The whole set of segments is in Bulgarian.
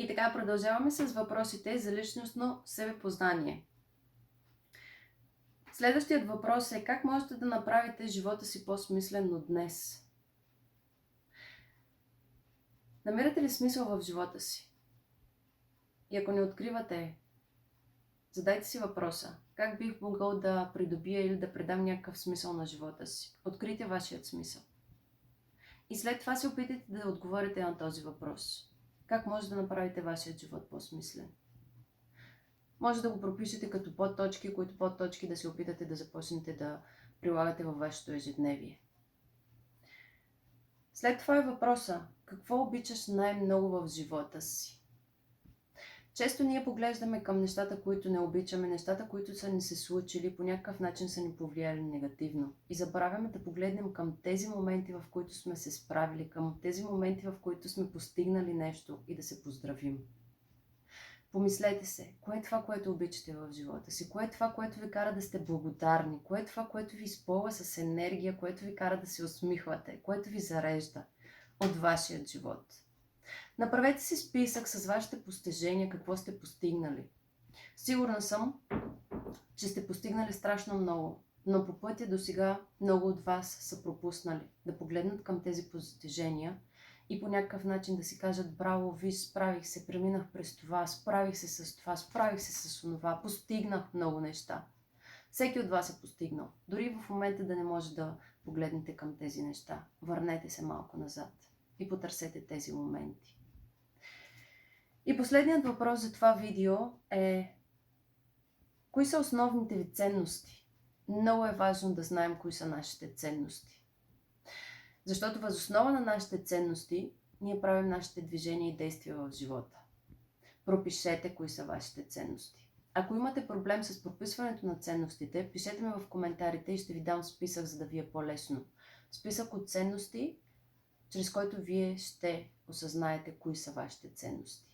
И така продължаваме с въпросите за личностно себепознание. Следващият въпрос е: как можете да направите живота си по-смислен днес? Намирате ли смисъл в живота си? И ако не откривате, задайте си въпроса: как бих могъл да придобия или да предам някакъв смисъл на живота си? Открийте вашият смисъл. И след това се опитайте да отговорите на този въпрос. Как може да направите вашият живот по-смислен? Може да го пропишете като подточки, които подточки да се опитате да започнете да прилагате във вашето ежедневие. След това е въпроса: какво обичаш най-много в живота си? Често ние поглеждаме към нещата, които не обичаме, нещата, които са ни се случили, по някакъв начин са ни повлияли негативно. И забравяме да погледнем към тези моменти, в които сме се справили, към тези моменти, в които сме постигнали нещо и да се поздравим. Помислете се, кое е това, което обичате в живота си? Кое е това, което ви кара да сте благодарни? Кое е това, което ви изпълва с енергия, което ви кара да се усмихвате, което ви зарежда от вашия живот? Направете си списък с вашите постижения, какво сте постигнали. Сигурна съм, че сте постигнали страшно много, но по пътя до сега много от вас са пропуснали да погледнат към тези постижения и по някакъв начин да си кажат: браво, виж, справих се, преминах през това, справих се с това, справих се с онова, постигнах много неща. Всеки от вас е постигнал. Дори в момента да не може да погледнете към тези неща, върнете се малко назад и потърсете тези моменти. И последният въпрос за това видео е: кои са основните ви ценности? Много е важно да знаем кои са нашите ценности. Защото въз основа на нашите ценности ние правим нашите движения и действия в живота. Пропишете кои са вашите ценности. Ако имате проблем с прописването на ценностите, пишете ми в коментарите и ще ви дам списък, за да ви е по-лесно. Списък от ценности, чрез който вие ще осъзнаете кои са вашите ценности.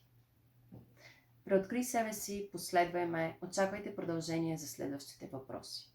Преоткрий себе си, последвай ме, очаквайте продължение за следващите въпроси.